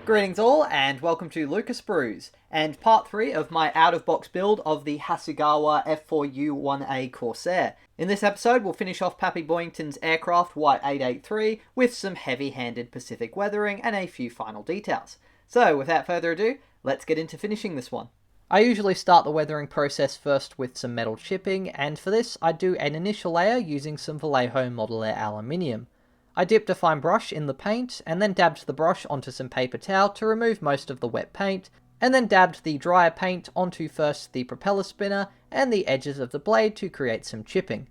Greetings all, and welcome to Lucas Brews, and part 3 of my out-of-box build of the Hasegawa F4U-1A Corsair. In this episode, we'll finish off Pappy Boyington's aircraft Y883 with some heavy-handed Pacific weathering and a few final details. So, without further ado, let's get into finishing this one. I usually start the weathering process first with some metal chipping, and for this I do an initial layer using some Vallejo Model Air aluminium. I dipped a fine brush in the paint, and then dabbed the brush onto some paper towel to remove most of the wet paint, and then dabbed the drier paint onto first the propeller spinner and the edges of the blade to create some chipping.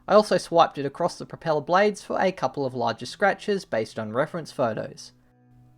I also swiped it across the propeller blades for a couple of larger scratches based on reference photos.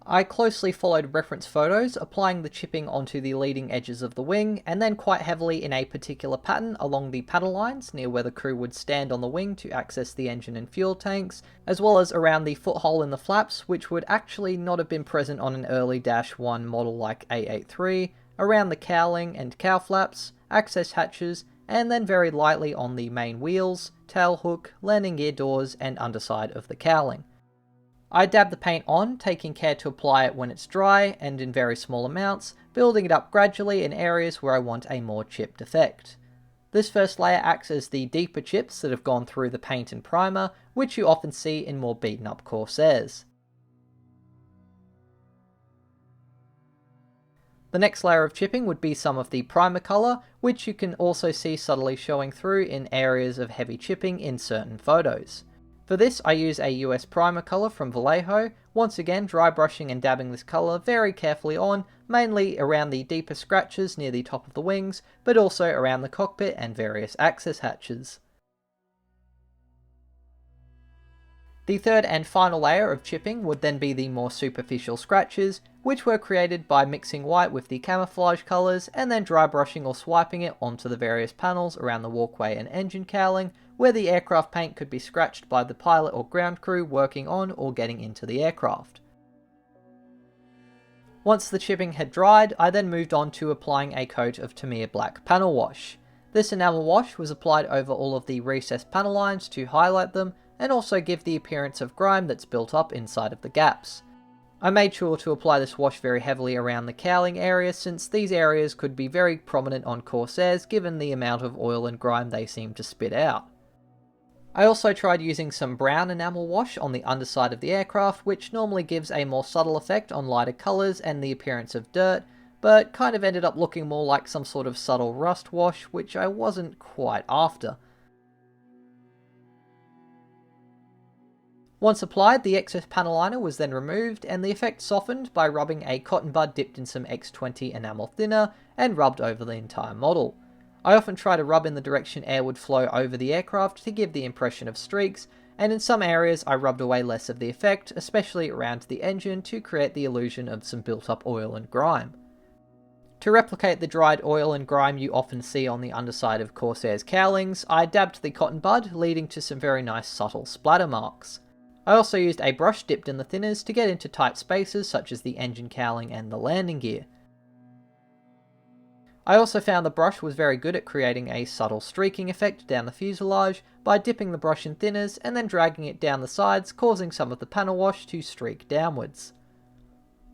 I closely followed reference photos, applying the chipping onto the leading edges of the wing, and then quite heavily in a particular pattern along the panel lines near where the crew would stand on the wing to access the engine and fuel tanks, as well as around the foothole in the flaps, which would actually not have been present on an early Dash 1 model like A83, around the cowling and cow flaps, access hatches, and then very lightly on the main wheels, tail hook, landing gear doors, and underside of the cowling. I dab the paint on, taking care to apply it when it's dry and in very small amounts, building it up gradually in areas where I want a more chipped effect. This first layer acts as the deeper chips that have gone through the paint and primer, which you often see in more beaten up Corsairs. The next layer of chipping would be some of the primer colour, which you can also see subtly showing through in areas of heavy chipping in certain photos. For this, I use a US primer colour from Vallejo, once again dry brushing and dabbing this colour very carefully on, mainly around the deeper scratches near the top of the wings, but also around the cockpit and various access hatches. The third and final layer of chipping would then be the more superficial scratches, which were created by mixing white with the camouflage colours and then dry brushing or swiping it onto the various panels around the walkway and engine cowling, where the aircraft paint could be scratched by the pilot or ground crew working on or getting into the aircraft. Once the chipping had dried, I then moved on to applying a coat of Tamiya Black panel wash. This enamel wash was applied over all of the recessed panel lines to highlight them and also give the appearance of grime that's built up inside of the gaps. I made sure to apply this wash very heavily around the cowling area, since these areas could be very prominent on Corsairs given the amount of oil and grime they seem to spit out. I also tried using some brown enamel wash on the underside of the aircraft, which normally gives a more subtle effect on lighter colours and the appearance of dirt, but kind of ended up looking more like some sort of subtle rust wash, which I wasn't quite after. Once applied, the excess panel liner was then removed, and the effect softened by rubbing a cotton bud dipped in some X20 enamel thinner and rubbed over the entire model. I often try to rub in the direction air would flow over the aircraft to give the impression of streaks, and in some areas I rubbed away less of the effect, especially around the engine, to create the illusion of some built up oil and grime. To replicate the dried oil and grime you often see on the underside of Corsair's cowlings, I dabbed the cotton bud, leading to some very nice subtle splatter marks. I also used a brush dipped in the thinners to get into tight spaces such as the engine cowling and the landing gear. I also found the brush was very good at creating a subtle streaking effect down the fuselage by dipping the brush in thinners and then dragging it down the sides, causing some of the panel wash to streak downwards.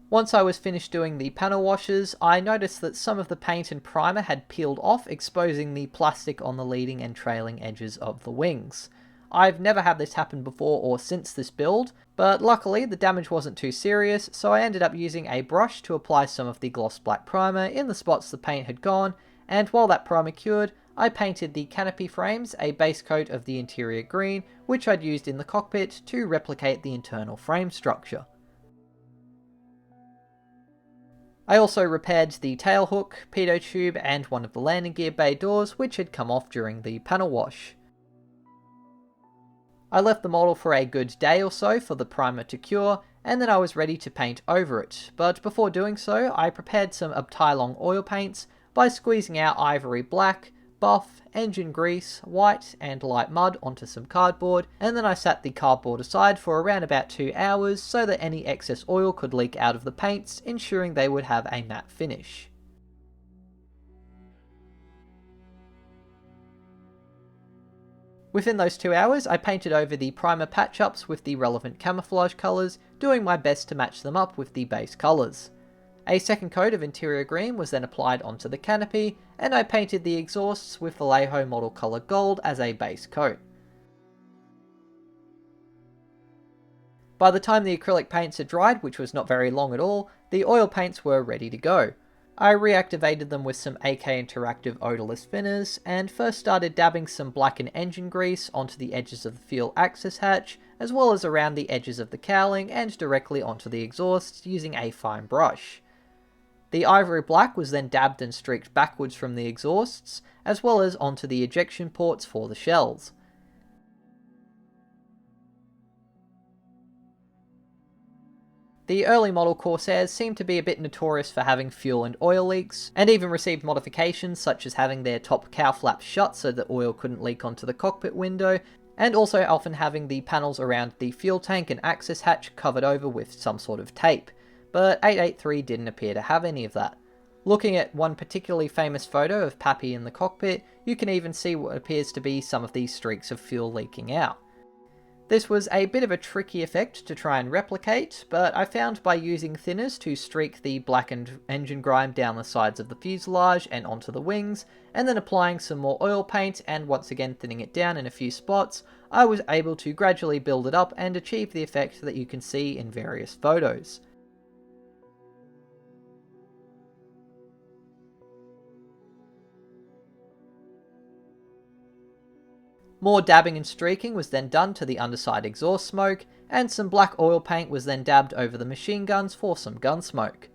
Once I was finished doing the panel washes, I noticed that some of the paint and primer had peeled off, exposing the plastic on the leading and trailing edges of the wings. I've never had this happen before or since this build, but luckily the damage wasn't too serious, so I ended up using a brush to apply some of the gloss black primer in the spots the paint had gone, and while that primer cured, I painted the canopy frames a base coat of the interior green, which I'd used in the cockpit to replicate the internal frame structure. I also repaired the tail hook, pitot tube, and one of the landing gear bay doors, which had come off during the panel wash. I left the model for a good day or so for the primer to cure, and then I was ready to paint over it, but before doing so I prepared some Uptilong oil paints by squeezing out ivory black, buff, engine grease, white and light mud onto some cardboard, and then I sat the cardboard aside for around about 2 hours so that any excess oil could leak out of the paints, ensuring they would have a matte finish. Within those 2 hours, I painted over the primer patch-ups with the relevant camouflage colours, doing my best to match them up with the base colours. A second coat of interior green was then applied onto the canopy, and I painted the exhausts with the Vallejo model colour gold as a base coat. By the time the acrylic paints had dried, which was not very long at all, the oil paints were ready to go. I reactivated them with some AK Interactive odorless thinners, and first started dabbing some blackened engine grease onto the edges of the fuel access hatch, as well as around the edges of the cowling and directly onto the exhausts using a fine brush. The ivory black was then dabbed and streaked backwards from the exhausts, as well as onto the ejection ports for the shells. The early model Corsairs seemed to be a bit notorious for having fuel and oil leaks, and even received modifications such as having their top cow flaps shut so that oil couldn't leak onto the cockpit window, and also often having the panels around the fuel tank and access hatch covered over with some sort of tape, but 883 didn't appear to have any of that. Looking at one particularly famous photo of Pappy in the cockpit, you can even see what appears to be some of these streaks of fuel leaking out. This was a bit of a tricky effect to try and replicate, but I found by using thinners to streak the blackened engine grime down the sides of the fuselage and onto the wings, and then applying some more oil paint and once again thinning it down in a few spots, I was able to gradually build it up and achieve the effect that you can see in various photos. More dabbing and streaking was then done to the underside exhaust smoke, and some black oil paint was then dabbed over the machine guns for some gun smoke.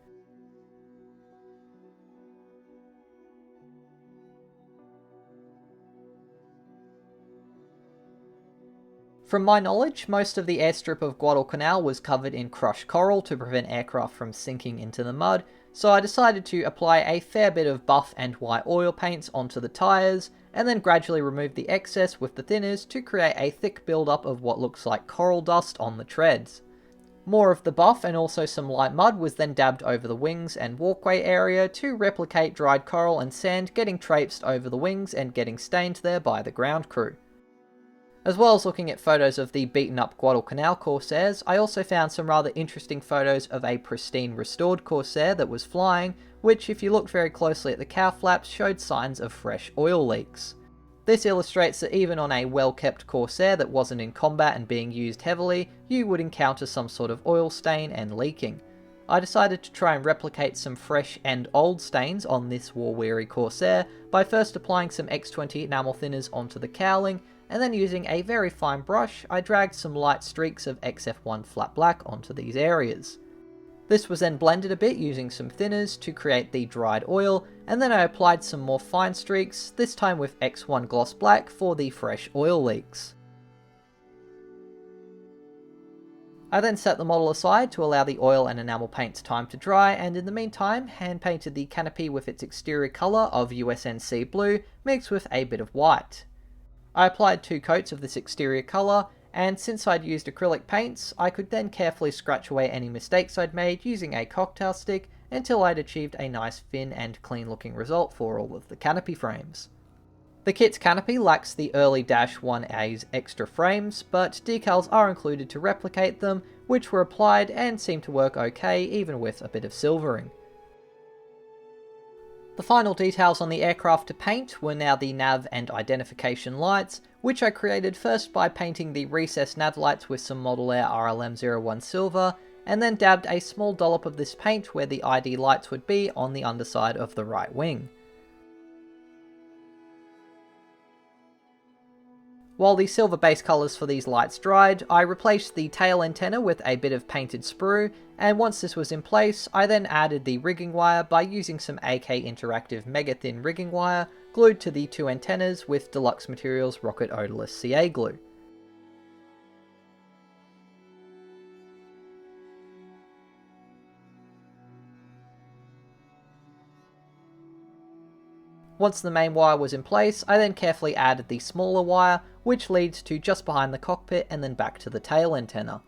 From my knowledge, most of the airstrip of Guadalcanal was covered in crushed coral to prevent aircraft from sinking into the mud, so I decided to apply a fair bit of buff and white oil paints onto the tyres, and then gradually remove the excess with the thinners to create a thick build-up of what looks like coral dust on the treads. More of the buff and also some light mud was then dabbed over the wings and walkway area to replicate dried coral and sand getting traipsed over the wings and getting stained there by the ground crew. As well as looking at photos of the beaten up Guadalcanal Corsairs, I also found some rather interesting photos of a pristine restored Corsair that was flying, which if you looked very closely at the cow flaps showed signs of fresh oil leaks. This illustrates that even on a well-kept Corsair that wasn't in combat and being used heavily, you would encounter some sort of oil stain and leaking. I decided to try and replicate some fresh and old stains on this war-weary Corsair by first applying some X20 enamel thinners onto the cowling, and then using a very fine brush, I dragged some light streaks of XF1 flat black onto these areas. This was then blended a bit using some thinners to create the dried oil, and then I applied some more fine streaks, this time with X1 gloss black for the fresh oil leaks. I then set the model aside to allow the oil and enamel paints time to dry, and in the meantime hand painted the canopy with its exterior colour of USNC blue mixed with a bit of white. I applied 2 coats of this exterior colour, and since I'd used acrylic paints, I could then carefully scratch away any mistakes I'd made using a cocktail stick until I'd achieved a nice thin and clean looking result for all of the canopy frames. The kit's canopy lacks the early -1A's extra frames, but decals are included to replicate them, which were applied and seemed to work okay even with a bit of silvering. The final details on the aircraft to paint were now the nav and identification lights, which I created first by painting the recessed nav lights with some Model Air RLM01 silver, and then dabbed a small dollop of this paint where the ID lights would be on the underside of the right wing. While the silver base colours for these lights dried, I replaced the tail antenna with a bit of painted sprue, and once this was in place, I then added the rigging wire by using some AK Interactive mega thin rigging wire glued to the 2 antennas with Deluxe Materials Rocket Odorless CA glue. Once the main wire was in place, I then carefully added the smaller wire, which leads to just behind the cockpit and then back to the tail antenna.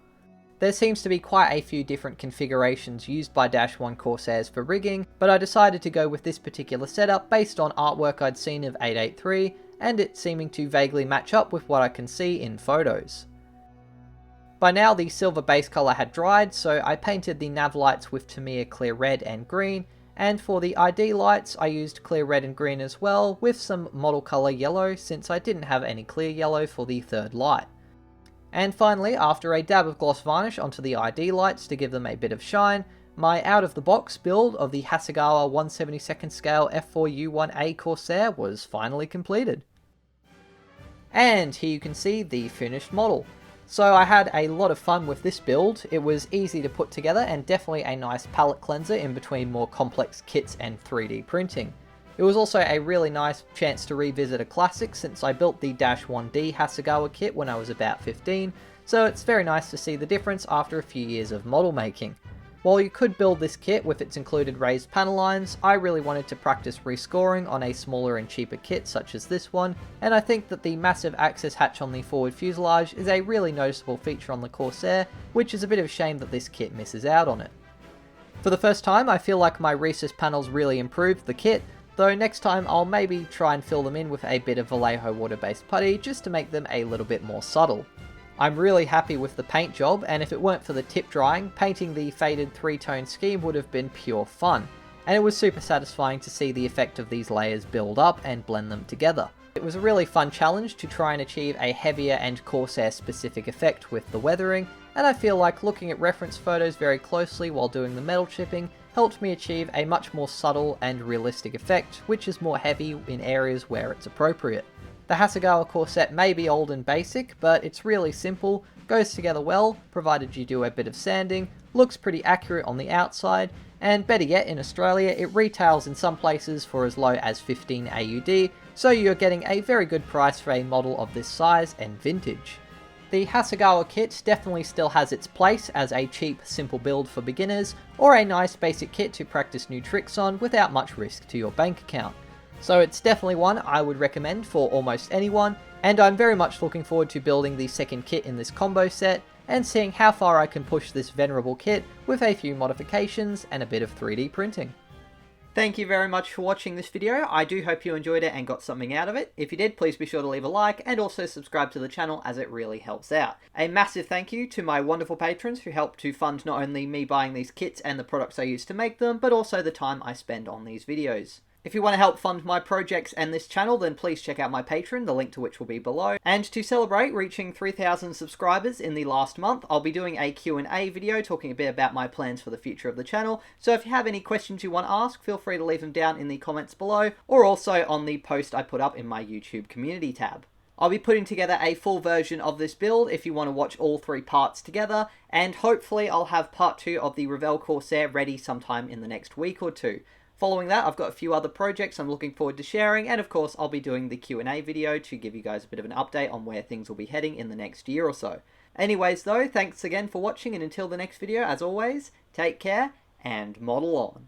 There seems to be quite a few different configurations used by Dash 1 Corsairs for rigging, but I decided to go with this particular setup based on artwork I'd seen of 883, and it seeming to vaguely match up with what I can see in photos. By now the silver base colour had dried, so I painted the nav lights with Tamiya clear red and green, and for the ID lights I used clear red and green as well, with some model colour yellow since I didn't have any clear yellow for the third light. And finally, after a dab of gloss varnish onto the ID lights to give them a bit of shine, my out-of-the-box build of the Hasegawa 1/72nd scale F4U-1A Corsair was finally completed. And here you can see the finished model. So I had a lot of fun with this build. It was easy to put together and definitely a nice palette cleanser in between more complex kits and 3D printing. It was also a really nice chance to revisit a classic since I built the -1D Hasegawa kit when I was about 15, so it's very nice to see the difference after a few years of model making. While you could build this kit with its included raised panel lines, I really wanted to practice rescoring on a smaller and cheaper kit such as this one, and I think that the massive access hatch on the forward fuselage is a really noticeable feature on the Corsair, which is a bit of a shame that this kit misses out on it. For the first time, I feel like my recess panels really improved the kit, though next time I'll maybe try and fill them in with a bit of Vallejo water-based putty just to make them a little bit more subtle. I'm really happy with the paint job, and if it weren't for the tip drying, painting the faded 3-tone scheme would have been pure fun, and it was super satisfying to see the effect of these layers build up and blend them together. It was a really fun challenge to try and achieve a heavier and Corsair specific effect with the weathering, and I feel like looking at reference photos very closely while doing the metal chipping helped me achieve a much more subtle and realistic effect, which is more heavy in areas where it's appropriate. The Hasegawa Corsair may be old and basic, but it's really simple, goes together well, provided you do a bit of sanding, looks pretty accurate on the outside, and better yet, in Australia it retails in some places for as low as 15 AUD, so you're getting a very good price for a model of this size and vintage. The Hasegawa kit definitely still has its place as a cheap, simple build for beginners, or a nice basic kit to practice new tricks on without much risk to your bank account. So it's definitely one I would recommend for almost anyone, and I'm very much looking forward to building the second kit in this combo set, and seeing how far I can push this venerable kit with a few modifications and a bit of 3D printing. Thank you very much for watching this video. I do hope you enjoyed it and got something out of it. If you did, please be sure to leave a like and also subscribe to the channel as it really helps out. A massive thank you to my wonderful patrons who helped to fund not only me buying these kits and the products I use to make them, but also the time I spend on these videos. If you want to help fund my projects and this channel, then please check out my Patreon, the link to which will be below. And to celebrate reaching 3,000 subscribers in the last month, I'll be doing a Q&A video talking a bit about my plans for the future of the channel. So if you have any questions you want to ask, feel free to leave them down in the comments below, or also on the post I put up in my YouTube community tab. I'll be putting together a full version of this build if you want to watch all 3 parts together, and hopefully I'll have part 2 of the Revell Corsair ready sometime in the next week or two. Following that, I've got a few other projects I'm looking forward to sharing, and of course I'll be doing the Q&A video to give you guys a bit of an update on where things will be heading in the next year or so. Anyways though, thanks again for watching, and until the next video, as always, take care and model on.